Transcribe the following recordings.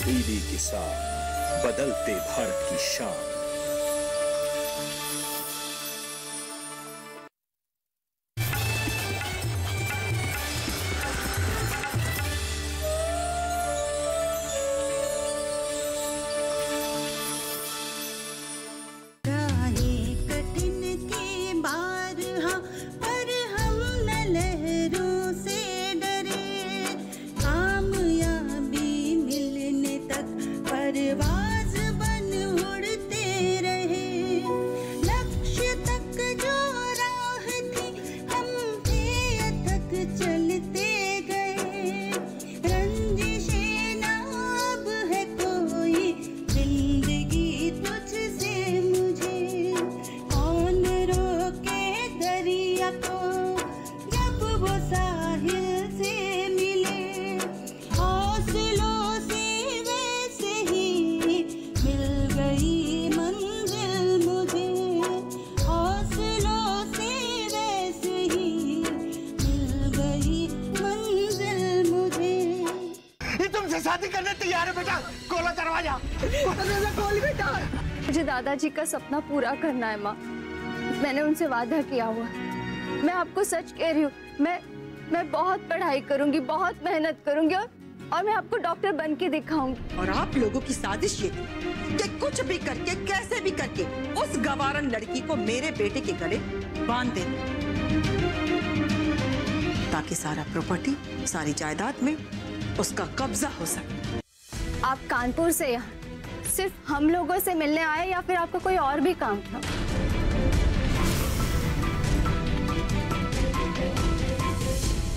तब्दीली के साथ बदलते भारत की शान। शादी करने तैयार है बेटा। खोलो दरवाजा। खोल बेटा। मुझे दादाजी का सपना पूरा करना है माँ। मैंने उनसे वादा किया हुआ। मैं आपको सच कह रही हूँ, मैं बहुत पढ़ाई करूंगी, बहुत मेहनत करूंगी और मैं आपको डॉक्टर बन के दिखाऊंगी। और आप लोगों की साजिश ये थी कि कुछ भी करके, कैसे भी करके उस गवारन लड़की को मेरे बेटे के गले बांध दे, ताकि सारा प्रॉपर्टी, सारी जायदाद में उसका कब्जा हो सके। आप कानपुर से यहाँ सिर्फ हम लोगों से मिलने आए या फिर आपका कोई और भी काम था?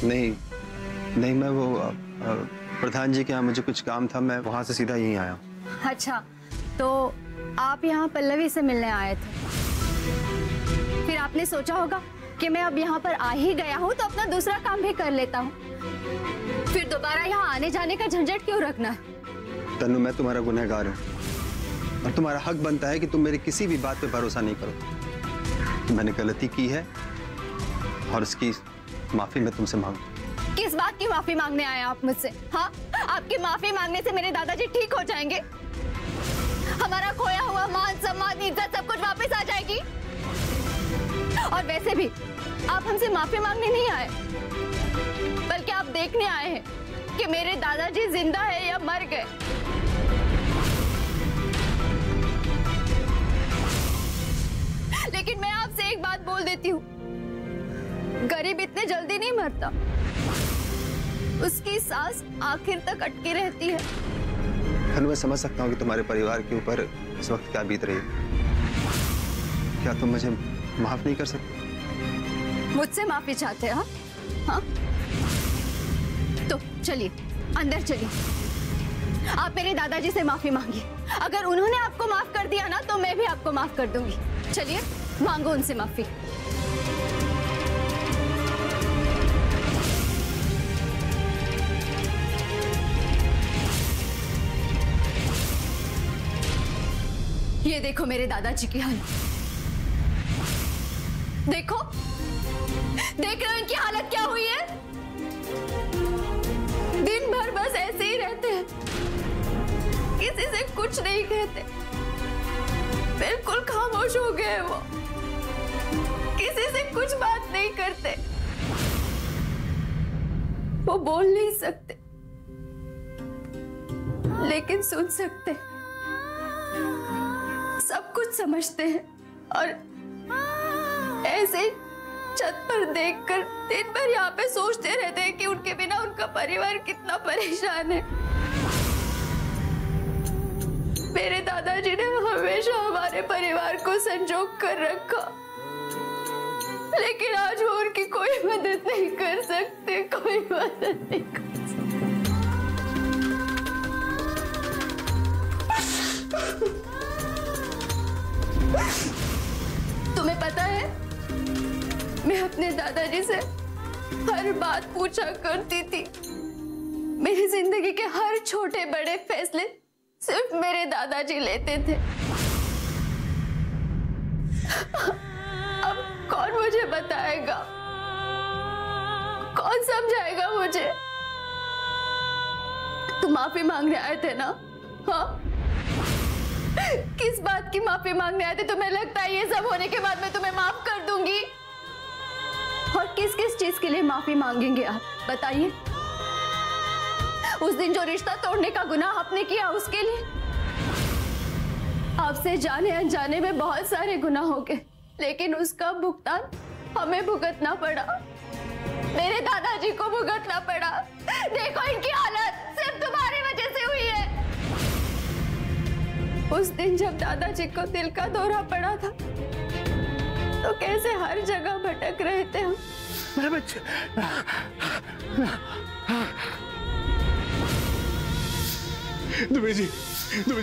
नहीं, मैं वो प्रधान जी के यहाँ मुझे कुछ काम था, मैं वहाँ से सीधा यहीं आया। अच्छा, तो आप यहाँ पल्लवी से मिलने आए थे। फिर आपने सोचा होगा कि मैं अब यहाँ पर आ ही गया हूँ तो अपना दूसरा काम भी कर लेता हूँ। फिर दोबारा यहाँ आने जाने का झंझट क्यों रखना है? तन्नू, मैं तुम्हारा गुनहगार हूँ और तुम्हारा हक बनता है कि तुम मेरी किसी भी बात पे भरोसा नहीं करो। मैंने गलती की है और उसकी माफी मैं तुमसे मांगू। किस बात की माफी मांगने आए आप मुझसे? हाँ, आपकी माफी मांगने से मेरे दादाजी ठीक हो जाएंगे? हमारा खोया हुआ मान सम्मान इज्जत सब कुछ वापस आ जाएगी? और वैसे भी आप हमसे माफी मांगने नहीं आए, बल्कि आप देखने आए हैं कि मेरे दादाजी जिंदा है या मर गए। लेकिन मैं आपसे एक बात बोल देती हूँ, गरीब इतने जल्दी नहीं मरता, उसकी सांस आखिर तक अटकी रहती है। तन्नू, मैं समझ सकता हूँ कि तुम्हारे परिवार के ऊपर इस वक्त क्या बीत रही है। क्या तुम मुझे माफ नहीं कर सकते? मुझसे माफी चाहते हैं? हाँ, तो चलिए अंदर चलिए, आप मेरे दादाजी से माफी मांगिए। अगर उन्होंने आपको माफ कर दिया ना तो मैं भी आपको माफ कर दूंगी। चलिए मांगो उनसे माफी। ये देखो मेरे दादाजी की हालत, देखो, देख रहे हो इनकी हालत क्या हुई है? दिन भर बस ऐसे ही रहते हैं, किसी से कुछ नहीं कहते, बिल्कुल खामोश हो गए वो, किसी से कुछ बात नहीं करते, वो बोल नहीं सकते लेकिन सुन सकते, सब कुछ समझते हैं और ऐसे छत पर देखकर दिन भर यहाँ पे सोचते रहते हैं कि उनके बिना उनका परिवार कितना परेशान है। मेरे दादाजी ने हमेशा हमारे परिवार को संजोग कर रखा, लेकिन आज वो उनकी कोई मदद नहीं कर सकते, कोई मदद नहीं कर तुम्हें पता है, मैं अपने दादाजी से हर बात पूछा करती थी। मेरी जिंदगी के हर छोटे बड़े फैसले सिर्फ मेरे दादाजी लेते थे। अब कौन मुझे बताएगा, कौन समझाएगा मुझे? तुम माफी मांगने आए थे ना, हाँ? किस बात की माफी मांगने आए थे? तुम्हें लगता है ये सब होने के बाद मैं तुम्हें माफ कर दूंगी? और किस किस चीज के लिए माफी मांगेंगे आप, बताइए? उस दिन जो रिश्ता तोड़ने का गुनाह आपने किया, उसके लिए? आपसे जाने अनजाने में बहुत सारे गुनाह हो गए, लेकिन उसका भुगतान हमें भुगतना पड़ा, मेरे दादाजी को भुगतना पड़ा। देखो इनकी हालत सिर्फ तुम्हारी वजह से हुई है। उस दिन जब दादाजी को दिल का दौरा पड़ा था तो कैसे हर जगह भटक रहे थे हम। मेरे बच्चे, दुबे जी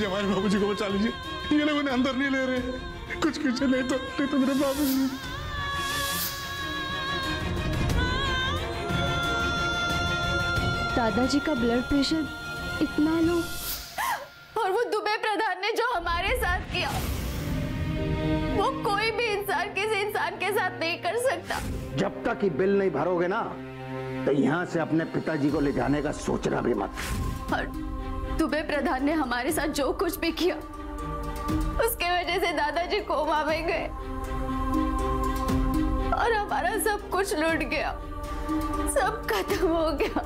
हमारे बाबूजी को बचा लीजिए, ये लोग उन्हें अंदर नहीं ले रहे, कुछ नहीं तो मेरे बाबूजी। दादाजी का ब्लड प्रेशर इतना लो, और वो दुबे प्रधान ने जो हमारे साथ किया वो कोई भी इंसान किसी इंसान के साथ नहीं कर सकता। जब तक ये बिल नहीं भरोगे ना तो यहाँ से अपने पिताजी को ले जाने का सोचना भी मत। और दुबे प्रधान ने हमारे साथ जो कुछ भी किया उसके वजह से दादाजी कोमा में गए और हमारा सब कुछ लूट गया, सब खत्म हो गया,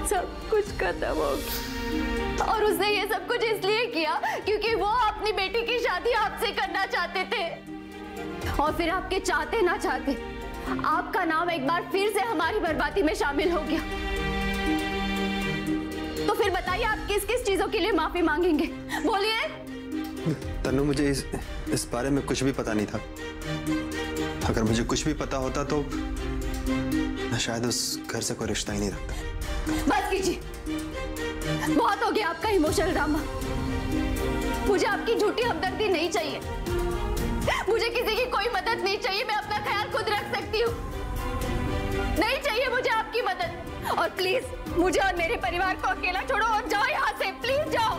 सब कुछ खत्म हो गया। और उसने ये सब कुछ इसलिए किया क्योंकि वो अपनी बेटी की शादी आपसे करना चाहते थे, और फिर आपके चाहते ना चाहते आपका नाम एक बार फिर से हमारी बर्बादी में शामिल हो गया। तो फिर बताइए आप किस किस चीजों के लिए माफी मांगेंगे, बोलिए। तन्नू, मुझे इस बारे में कुछ भी पता नहीं था। अगर मुझे कुछ भी पता होता तो मैं शायद उस घर से कोई रिश्ता ही नहीं रखता। बस कीजिए, बहुत हो गया आपका इमोशनल ड्रामा। मुझे आपकी झूठी हमदर्दी नहीं चाहिए, मुझे किसी की कोई मदद नहीं चाहिए, मैं अपना ख्याल खुद रख सकती हूँ। नहीं चाहिए मुझे आपकी मदद, और प्लीज मुझे और मेरे परिवार को अकेला छोड़ो और जाओ यहाँ से, प्लीज जाओ।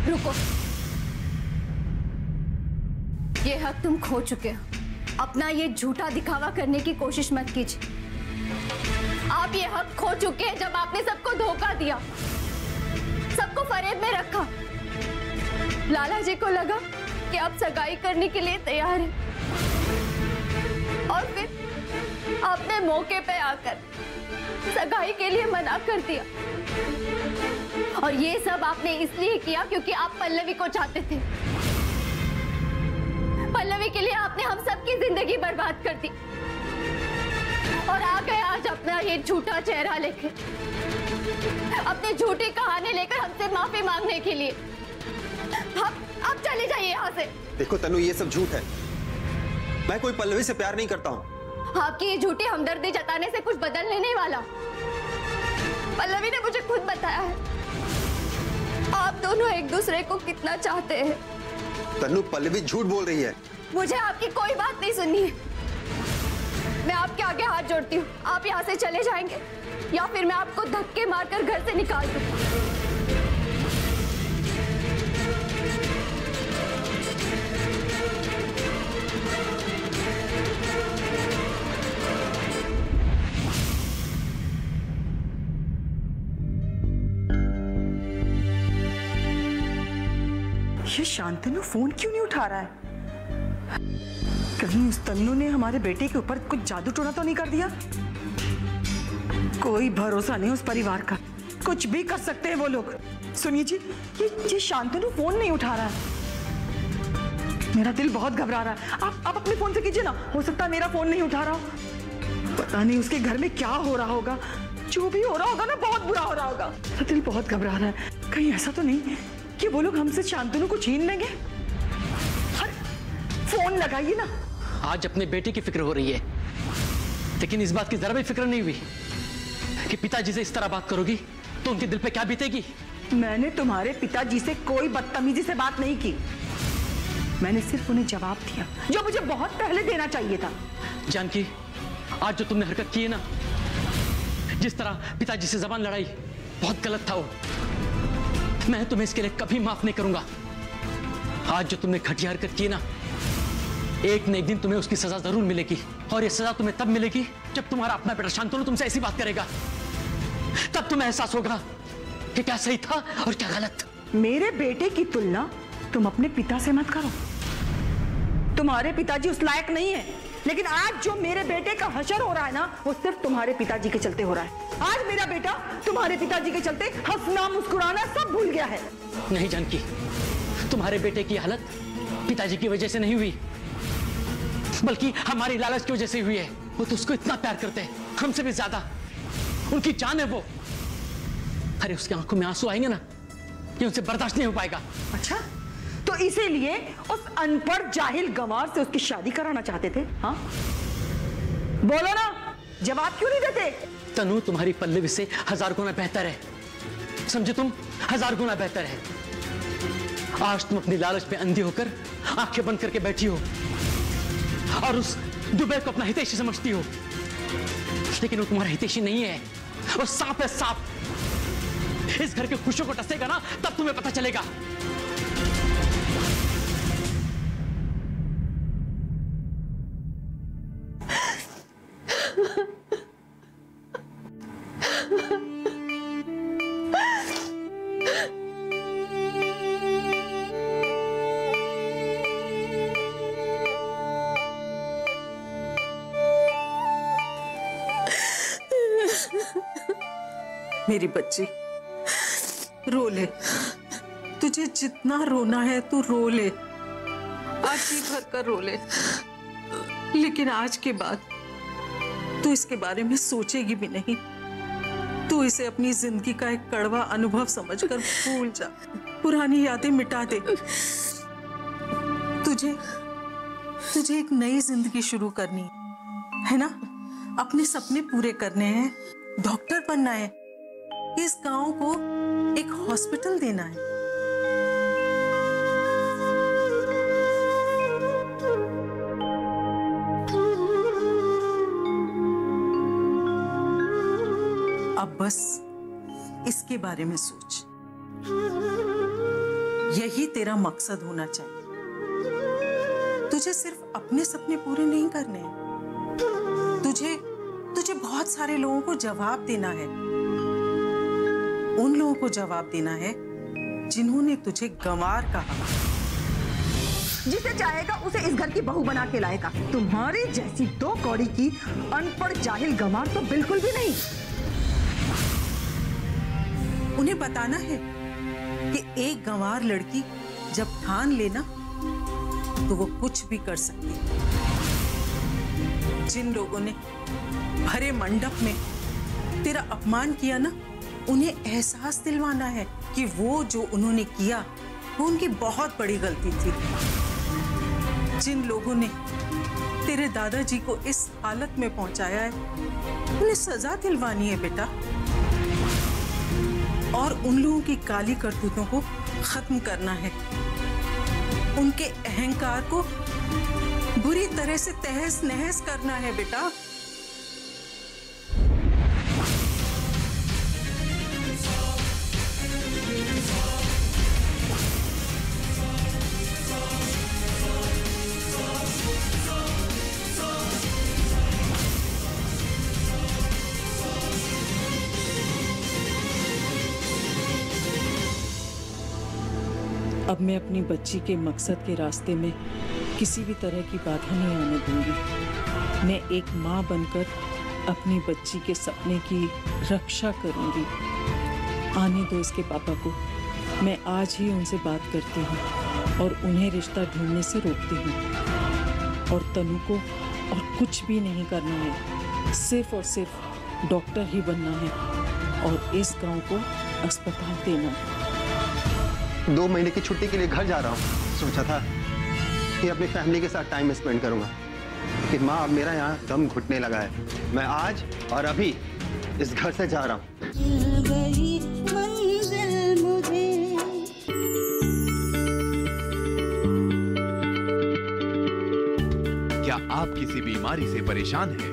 रुको, ये हक तुम खो चुके हो। अपना ये झूठा दिखावा करने की कोशिश मत कीजिए। आप ये हक खो चुके हैं जब आपने सबको धोखा दिया, सबको फरेब में रखा। लाला जी को लगा कि आप सगाई करने के लिए तैयार हैं, और फिर आपने मौके पे आकर सगाई के लिए मना कर दिया। और ये सब आपने इसलिए किया क्योंकि आप पल्लवी को चाहते थे। पल्लवी के लिए आपने हम सबकी जिंदगी बर्बाद कर दी, और आ गए आज अपना ये झूठा चेहरा लेकर, अपनी झूठी कहानी लेकर हमसे माफी मांगने के लिए। अब चले जाइए यहाँ से। देखो तन्नू, ये सब झूठ है। मैं कोई पल्लवी से प्यार नहीं करता हूँ। आपकी ये झूठी हमदर्दी जताने से कुछ बदलने नहीं वाला। पल्लवी ने मुझे खुद बताया है आप दोनों एक दूसरे को कितना चाहते हैं। तन्नू, पल्लवी झूठ बोल रही है। मुझे आपकी कोई बात नहीं सुननी है। मैं आपके आगे हाथ जोड़ती हूँ, आप यहाँ से चले जाएंगे या फिर मैं आपको धक्के मारकर घर से निकाल दूँ। ये शांतनु फोन क्यों नहीं उठा रहा है? कहीं उस तन्नू ने हमारे बेटे के ऊपर कुछ जादू टोना तो नहीं कर दिया? कोई भरोसा नहीं उस परिवार का, कुछ भी कर सकते हैं वो लोग। सुनिए जी, ये शांतनु फोन नहीं उठा रहा है। मेरा दिल बहुत घबरा रहा है। आप अपने फोन से कीजिए ना, हो सकता है मेरा फोन नहीं उठा रहा हो। पता नहीं उसके घर में क्या हो रहा होगा। जो भी हो रहा होगा ना, बहुत बुरा हो रहा होगा। मेरा दिल बहुत घबरा रहा है। कहीं ऐसा तो नहीं कि वो लोग हमसे शांतनु को छीन लेंगे। फोन लगाइए ना। आज अपने बेटे की फिक्र हो रही है, लेकिन इस बात की जरा भी फिक्र नहीं हुई कि पिताजी से इस तरह बात करोगी तो उनके दिल पे क्या बीतेगी। मैंने तुम्हारे पिताजी से कोई बदतमीजी से बात नहीं की। मैंने सिर्फ उन्हें जवाब दिया जो मुझे बहुत पहले देना चाहिए था। जानकी, आज जो तुमने हरकत की है ना, जिस तरह पिताजी से जबान लड़ाई, बहुत गलत था वो। मैं तुम्हें इसके लिए कभी माफ नहीं करूंगा। आज जो तुमने घटिया हरकत की ना, एक न एक दिन तुम्हें उसकी सजा जरूर मिलेगी। और ये सजा तुम्हें तब मिलेगी जब तुम्हारा अपना बेटा शांतनु तुमसे ऐसी बात करेगा। तब तुम्हें एहसास होगा कि क्या सही था और क्या गलत। मेरे बेटे की तुलना तुम अपने पिता से मत करो। तुम्हारे पिताजी उस लायक नहीं है, लेकिन आज जो मेरे बेटे का हशर हो रहा है ना, वो सिर्फ तुम्हारे पिताजी के चलते हो रहा है। आज मेरा बेटा तुम्हारे पिताजी के चलते हंसना मुस्कुराना सब भूल गया है। नहीं जानकी, तुम्हारे बेटे की हालत पिताजी की वजह से नहीं हुई, बल्कि हमारी लालच की वजह से हुई है। वो तो उसको इतना प्यार करते हैं, हमसे भी ज्यादा। उनकी जान है वो। अरे उसकी आंखों में आंसू आएंगे ना, ये उनसे बर्दाश्त नहीं हो पाएगा। अच्छा, तो इसीलिए उस अनपढ़ जाहिल गंवार से उसकी शादी कराना चाहते थे? हाँ, बोलो ना, जवाब क्यों नहीं देते? तनु तुम्हारी पल्लवी से 1000 गुना बेहतर है, समझे तुम? 1000 गुना बेहतर है। आज तुम अपनी लालच में अंधी होकर आंखें बंद करके बैठी हो और उस दुबे को अपना हितैषी समझती हो, लेकिन वो तुम्हारा हितैषी नहीं है, वो सांप है, सांप। इस घर के खुशियों को टसेगा ना, तब तुम्हें पता चलेगा। मेरी बच्ची, रो ले। तुझे जितना रोना है तू रो ले, आज जी भर कर रो ले। लेकिन आज के बाद तू इसके बारे में सोचेगी भी नहीं। तू इसे अपनी जिंदगी का एक कड़वा अनुभव समझकर भूल जा, पुरानी यादें मिटा दे। तुझे एक नई जिंदगी शुरू करनी है ना? अपने सपने पूरे करने हैं, डॉक्टर बनना है, इस गांव को एक हॉस्पिटल देना है। अब बस इसके बारे में सोच। यही तेरा मकसद होना चाहिए। तुझे सिर्फ अपने सपने पूरे नहीं करने हैं, तुझे बहुत सारे लोगों को जवाब देना है। उन लोगों को जवाब देना है जिन्होंने तुझे गंवार कहा। जिसे चाहेगा उसे इस घर की बहू बना के लाएगा। तुम्हारी जैसी 2 कौड़ी की अनपढ़ जाहिल गंवार तो बिल्कुल भी नहीं। उन्हें बताना है कि एक गंवार लड़की जब ठान लेना तो वो कुछ भी कर सकती है। जिन लोगों ने भरे मंडप में तेरा अपमान किया ना, उन्हें एहसास दिलवाना है कि वो जो उन्होंने किया वो उनकी बहुत बड़ी गलती थी। जिन लोगों ने तेरे दादाजी को इस हालत में पहुंचाया है, उन्हें सजा दिलवानी है बेटा। और उन लोगों की काली करतूतों को खत्म करना है। उनके अहंकार को बुरी तरह से तहस नहस करना है बेटा। अब मैं अपनी बच्ची के मकसद के रास्ते में किसी भी तरह की बाधा नहीं आने दूंगी। मैं एक माँ बनकर अपनी बच्ची के सपने की रक्षा करूंगी। आने दो इसके पापा को, मैं आज ही उनसे बात करती हूँ और उन्हें रिश्ता ढूंढने से रोकती हूँ। और तनु को और कुछ भी नहीं करना है, सिर्फ और सिर्फ डॉक्टर ही बनना है और इस गांव को अस्पताल देना है। 2 महीने की छुट्टी के लिए घर जा रहा हूँ। सोचा था कि अपनी फैमिली के साथ टाइम स्पेंड करूंगा, कि माँ अब मेरा यहाँ दम घुटने लगा है। मैं आज और अभी इस घर से जा रहा हूँ। क्या आप किसी बीमारी से परेशान हैं?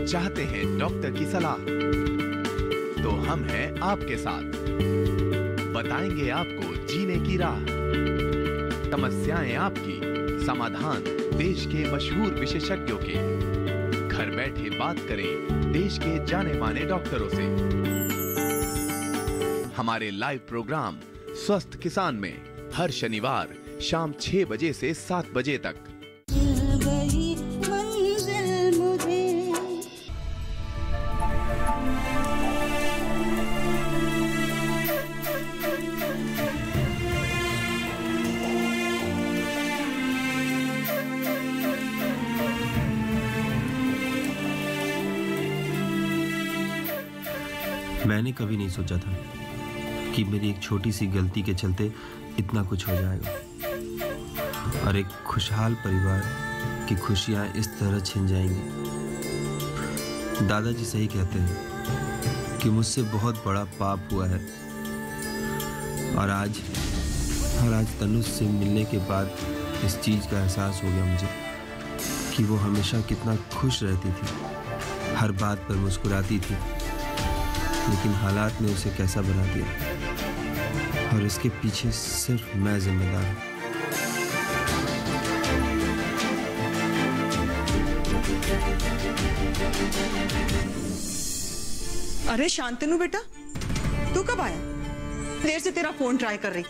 चाहते हैं डॉक्टर की सलाह? तो हम हैं आपके साथ, बताएंगे आपको जीने की राह, समस्याएं आपकी, समाधान देश के मशहूर विशेषज्ञों के। घर बैठे बात करें देश के जाने माने डॉक्टरों से। हमारे लाइव प्रोग्राम स्वस्थ किसान में हर शनिवार शाम 6 बजे से 7 बजे तक। मैंने कभी नहीं सोचा था कि मेरी एक छोटी सी गलती के चलते इतना कुछ हो जाएगा और एक खुशहाल परिवार की खुशियां इस तरह छिन जाएंगी। दादाजी सही कहते हैं कि मुझसे बहुत बड़ा पाप हुआ है और आज तनुज से मिलने के बाद इस चीज़ का एहसास हो गया मुझे कि वो हमेशा कितना खुश रहती थी, हर बात पर मुस्कुराती थी, लेकिन हालात ने उसे कैसा बना दिया और इसके पीछे सिर्फ मैं जिम्मेदार हूं। अरे शांतनु बेटा, तू कब आया? देर से तेरा फोन ट्राई कर रही,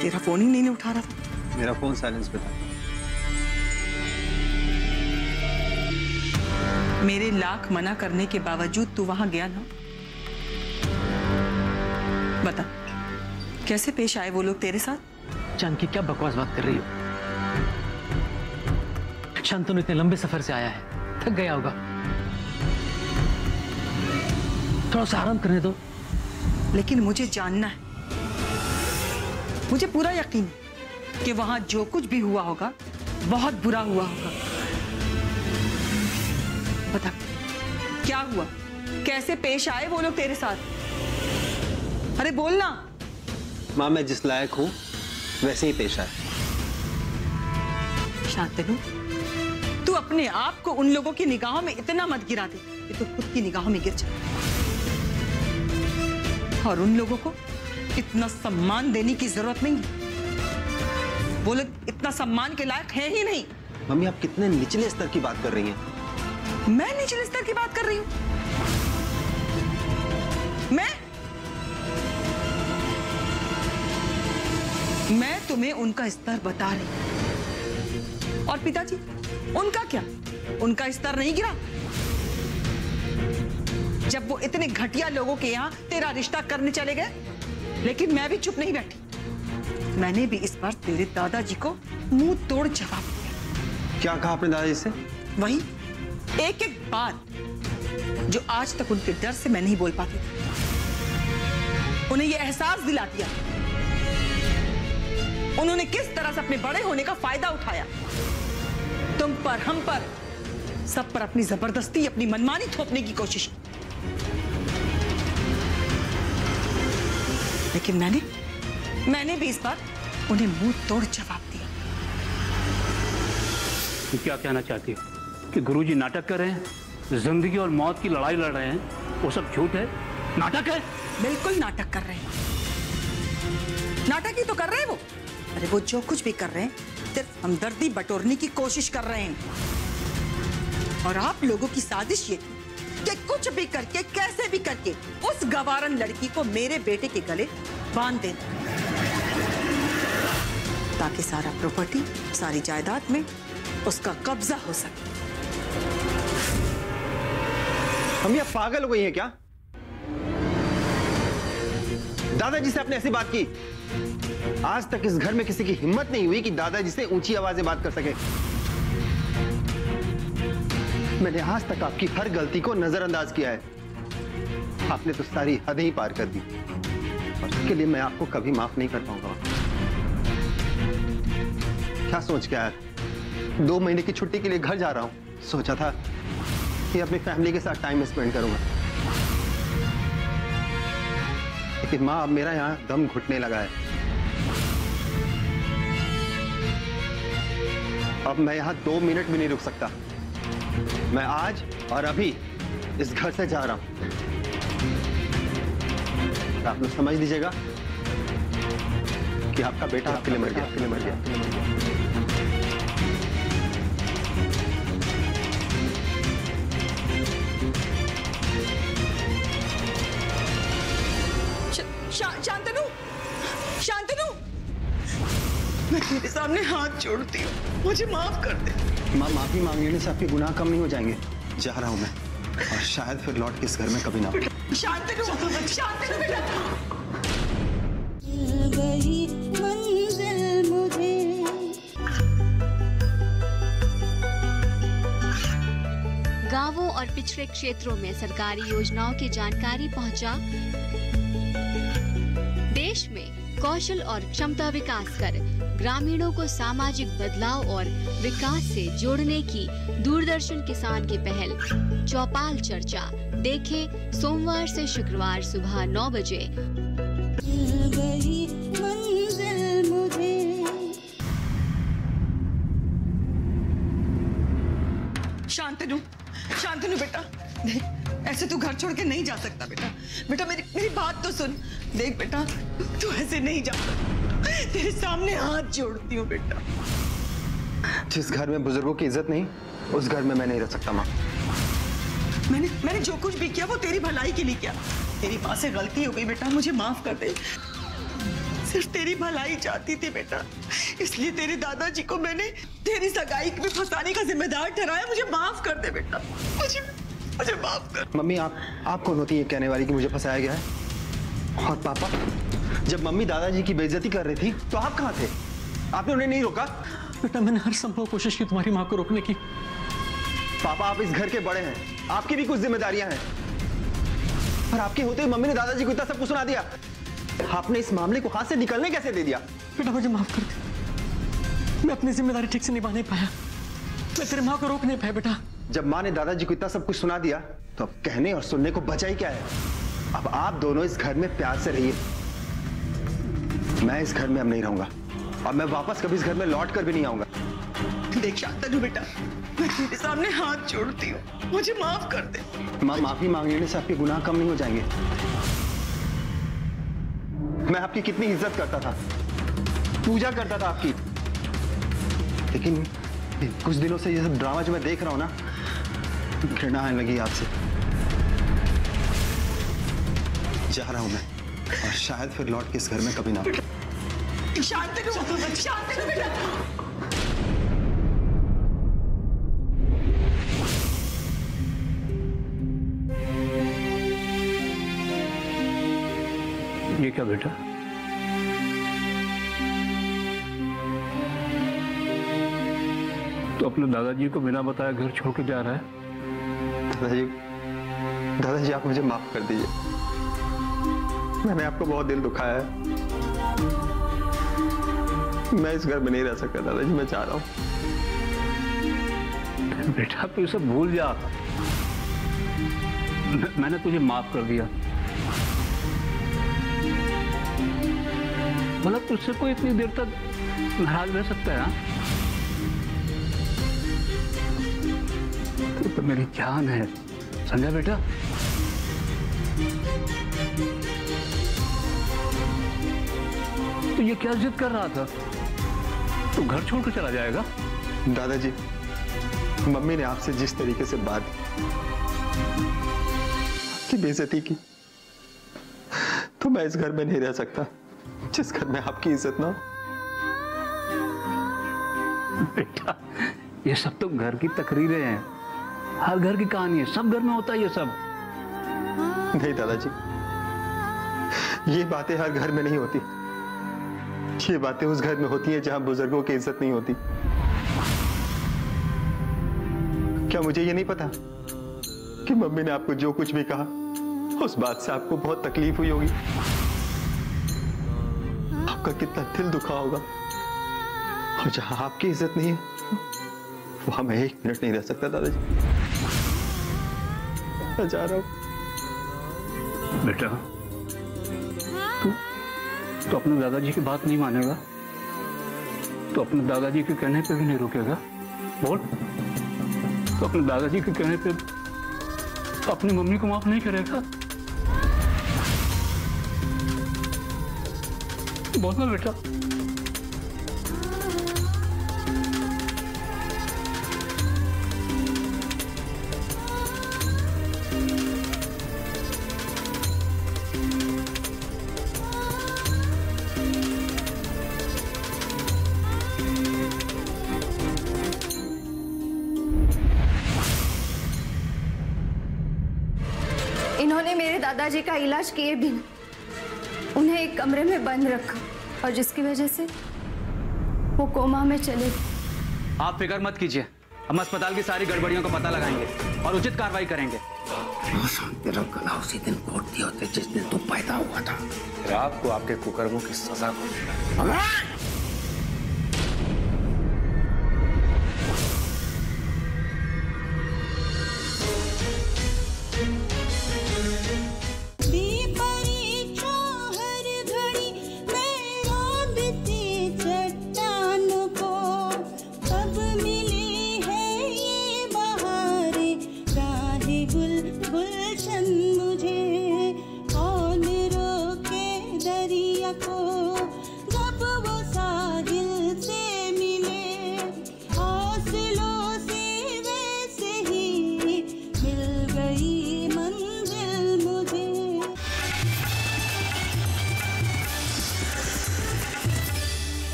तेरा फोन ही नहीं उठा रहा था। मेरा फोन साइलेंस पे था। मेरे लाख मना करने के बावजूद तू वहां गया ना? बता, कैसे पेश आए वो लोग तेरे साथ? जानकी क्या बकवास बात कर रही हो? शांतनु इतने लंबे सफर से आया है, थक गया होगा, थोड़ा सा आराम करने दो। लेकिन मुझे जानना है, मुझे पूरा यकीन है कि वहां जो कुछ भी हुआ होगा बहुत बुरा हुआ होगा। बता, क्या हुआ? कैसे पेश आए वो लोग तेरे साथ? अरे बोलना। माँ, मैं जिस लायक हूं वैसे ही पेश आए। शांतनु, तू अपने आप को उन लोगों की निगाहों में इतना मत गिरा दे कि तू खुद की निगाहों में गिर जाए। और उन लोगों को इतना सम्मान देने की जरूरत नहीं है, वो लोग इतना सम्मान के लायक है ही नहीं। मम्मी, आप कितने निचले स्तर की बात कर रही हैं? मैं निचले स्तर की बात कर रही हूं? मैं तुम्हें उनका स्तर बता रही हूं। और पिताजी, उनका क्या? उनका स्तर नहीं गिरा जब वो इतने घटिया लोगों के यहां तेरा रिश्ता करने चले गए। लेकिन मैं भी चुप नहीं बैठी, मैंने भी इस बार तेरे दादाजी को मुंह तोड़ जवाब दिया। क्या कहा आपने दादाजी से? वही एक एक बात जो आज तक उनके डर से मैं नहीं बोल पाती थी। उन्हें यह एहसास दिला दिया उन्होंने किस तरह से अपने बड़े होने का फायदा उठाया। तुम पर, हम पर, सब पर अपनी जबरदस्ती, अपनी मनमानी थोपने की कोशिश की। लेकिन मैंने भी इस बार उन्हें मुंह तोड़ जवाब दिया। तुम क्या कहना चाहती हो कि गुरुजी नाटक कर रहे हैं, जिंदगी और मौत की लड़ाई लड़ रहे हैं? वो सब झूठ है, नाटक है। बिल्कुल नाटक कर रहे हैं, नाटक ही तो कर रहे हैं वो। अरे वो जो कुछ भी कर रहे हैं सिर्फ हमदर्दी बटोरने की कोशिश कर रहे हैं। और आप लोगों की साजिश ये थी कि कुछ भी करके, कैसे भी करके उस गवारन लड़की को मेरे बेटे के गले बांध देना, ताकि सारा प्रॉपर्टी, सारी जायदाद में उसका कब्जा हो सके। हम ये पागल हो गई हैं क्या? दादाजी से आपने ऐसी बात की? आज तक इस घर में किसी की हिम्मत नहीं हुई कि दादाजी से ऊंची आवाज से बात कर सके। मैंने आज तक आपकी हर गलती को नजरअंदाज किया है। आपने तो सारी हदें ही पार कर दी और इसके लिए मैं आपको कभी माफ नहीं कर पाऊंगा। क्या सोच के आया? 2 महीने की छुट्टी के लिए घर जा रहा हूं। सोचा था कि अपनी फैमिली के साथ टाइम स्पेंड करूंगा, लेकिन माँ, अब मेरा यहां दम घुटने लगा है। अब मैं यहां 2 मिनट भी नहीं रुक सकता। मैं आज और अभी इस घर से जा रहा हूं। आप लोग समझ लीजिएगा कि आपका बेटा आपके लिए मर गया, आपके लिए मर गया, आपके लिए मर गया। शांतनु, शांतनु, मैं तेरे सामने हाथ जोड़ती हूँ, मुझे माफ कर दे। माँ, माफी मांग लेने से आपके गुनाह कम नहीं हो जाएंगे। जा रहा हूँ मैं, और शायद फिर लौट के इस घर में कभी ना। शांतनु, शांतनु बेटा। गई मंजिल मुझे गांवों और पिछड़े क्षेत्रों में सरकारी योजनाओं की जानकारी पहुंचा। देश में कौशल और क्षमता विकास कर ग्रामीणों को सामाजिक बदलाव और विकास से जोड़ने की दूरदर्शन किसान की पहल चौपाल चर्चा देखें सोमवार से शुक्रवार सुबह 9 बजे। गई मंजिल मुझे। शांतनु, शांतनु बेटा, देख ऐसे तू घर छोड़ के नहीं जा सकता बेटा। बेटा मेरी बात तो सुन। देख बेटा, तू ऐसे नहीं जा सकता। तेरे सामने हाथ जोड़ती हूँ बेटा। जिस घर में बुजुर्गों की इज्जत नहीं, उस घर में मैं नहीं रह सकता माँ। मैंने जो कुछ भी किया वो तेरी भलाई के लिए किया। तेरी माँ से गलती हो गई बेटा, मुझे माफ कर दे। सिर्फ तेरी भलाई चाहती थी बेटा, इसलिए तेरे दादाजी को मैंने तेरी सगाई में फंसाने का जिम्मेदार ठहराया। मुझे माफ कर दे बेटा, मुझे माफ कर। मम्मी, आप कौन होती है कहने वाली कि मुझे फंसाया गया है? और पापा, जब मम्मी दादाजी की बेइज्जती कर रही थी तो आप कहाँ थे? आपने उन्हें नहीं रोका? बेटा मैंने हर संभव कोशिश की तुम्हारी माँ को रोकने की। पापा, आप इस घर के बड़े हैं, आपकी भी कुछ जिम्मेदारियां हैं। पर आपके होते हुए मम्मी ने दादाजी को इतना सब कुछ सुना दिया। आपने इस मामले को हाथ से निकलने कैसे दे दिया? बेटा मुझे माफ कर दे, मैं अपनी जिम्मेदारी ठीक से निभा नहीं पाया। मैं तेरी माँ को रोक नहीं पाया बेटा। जब माँ ने दादाजी को इतना सब कुछ सुना दिया तो अब कहने और सुनने को बचा ही क्या है? अब आप दोनों इस घर में प्यार से रहिए। मैं इस घर में अब नहीं रहूंगा और मैं वापस कभी इस घर में लौट कर भी नहीं आऊंगा। देख शांतनु बेटा, मैं तेरे सामने हाथ जोड़ती हूँ, मुझे माफ कर दे। माँ, माफी मांग लेने से आपके गुनाह कम नहीं हो जाएंगे। मैं आपकी कितनी इज्जत करता था, पूजा करता था आपकी, लेकिन कुछ दिनों से ये सब ड्रामा जो मैं देख रहा हूं ना, घृणा आने लगी आपसे। जा रहा हूं मैं, और शायद फिर लौट के इस घर में कभी ना। शांतनु, शांतनु बेटा। ये क्या बेटा? तो अपने दादाजी को बिना बताए घर छोड़ के जा रहा है? दादाजी आप मुझे माफ कर दीजिए। मैंने आपको बहुत दिल दुखाया है। मैं इस घर में नहीं रह सकता दादाजी, मैं चाह रहा हूं। बेटा तू इसे भूल जा। मैंने तुझे माफ कर दिया। मतलब तुझसे कोई इतनी देर तक नाराज रह सकता है? तू तो मेरी जान है, समझा बेटा? तो ये क्या जिद कर रहा था? तू घर छोड़कर चला जाएगा? दादाजी, मम्मी ने आपसे जिस तरीके से बात की बेइज्जती की, तो मैं इस घर में नहीं रह सकता जिस घर में आपकी इज्जत ना हो। बेटा ये सब तो घर की तकरीरें हैं, हर घर की कहानी है, सब घर में होता है ये सब। नहीं दादाजी, ये बातें हर घर में नहीं होती। ये बातें उस घर में होती हैं जहां बुजुर्गों की इज्जत नहीं होती। क्या मुझे ये नहीं पता कि मम्मी ने आपको जो कुछ भी कहा उस बात से आपको बहुत तकलीफ हुई होगी, आपका कितना दिल दुखा होगा। और जहां आपकी इज्जत नहीं है वहां मैं एक मिनट नहीं रह सकता दादाजी। मैं जा रहा हूं। बेटा तो अपने दादाजी की बात नहीं मानेगा? तो अपने दादाजी के कहने पे भी नहीं रुकेगा? बोल, तो अपने दादाजी के कहने पे अपनी मम्मी को माफ नहीं करेगा? बोलना बेटा। इन्होंने मेरे दादाजी का इलाज किए बिना उन्हें एक कमरे में बंद रखा और जिसकी वजह से वो कोमा में चले गए। आप फिक्र मत कीजिए, हम अस्पताल की सारी गड़बड़ियों का पता लगाएंगे और उचित कार्रवाई करेंगे। तेरा गला उसी दिन घोट दिया होते जिस दिन तू पैदा हुआ था। फिर आपको आपके कुकर्मों की सजा को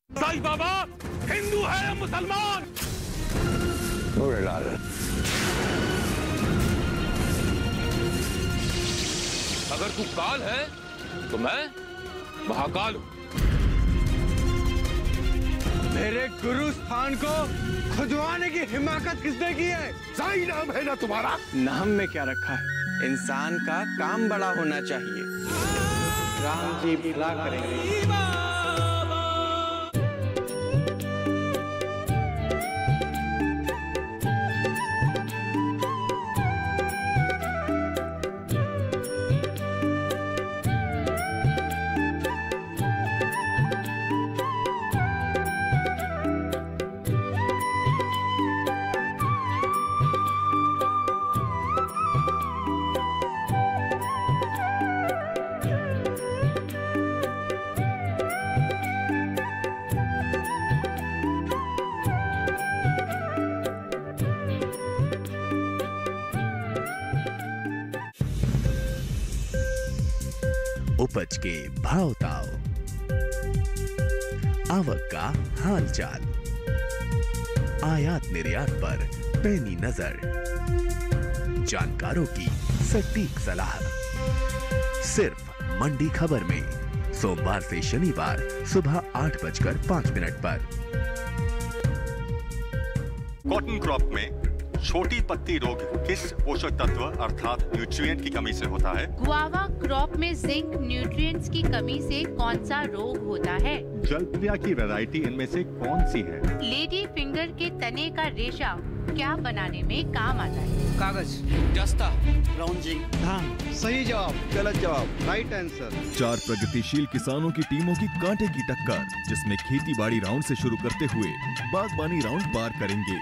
साईं बाबा हिंदू है या मुसलमान? लाल अगर तू काल है तो मैं महाकाल हूं। मेरे गुरु स्थान को खुदवाने की हिमाकत किसने की है? साईं नाम है ना तुम्हारा? नाम में क्या रखा है? इंसान का काम बड़ा होना चाहिए। राम जी भला करेंगे। उपज के भाव ताव, आवक का हाल चाल, आयात निर्यात पर पैनी नजर, जानकारों की सटीक सलाह, सिर्फ मंडी खबर में सोमवार से शनिवार सुबह 8:05 पर। कॉटन क्रॉप में छोटी पत्ती रोग किस पोषक तत्व अर्थात न्यूट्रिएंट की कमी से होता है? गुआवा क्रॉप में जिंक न्यूट्रिएंट्स की कमी से कौन सा रोग होता है? जलप्रिया की वैरायटी इनमें से कौन सी है? लेडी फिंगर के तने का रेशा क्या बनाने में काम आता है? कागज, जस्ता, ब्राउजिंग, धान। सही जवाब, गलत जवाब, राइट आंसर। 4 प्रगतिशील किसानों की टीमों की कांटे की टक्कर, जिसमें खेती बाड़ी राउंड से शुरू करते हुए बागबानी राउंड पार करेंगे।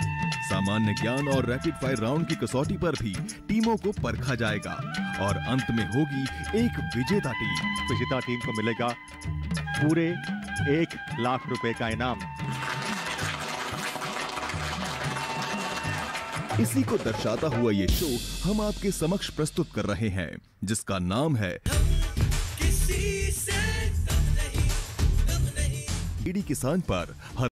सामान्य ज्ञान और रैपिड फायर राउंड की कसौटी पर भी टीमों को परखा जाएगा और अंत में होगी एक विजेता टीम। विजेता टीम को मिलेगा पूरे 1 लाख रुपए का इनाम। इसी को दर्शाता हुआ ये शो हम आपके समक्ष प्रस्तुत कर रहे हैं, जिसका नाम है किसी से डीडी किसान पर।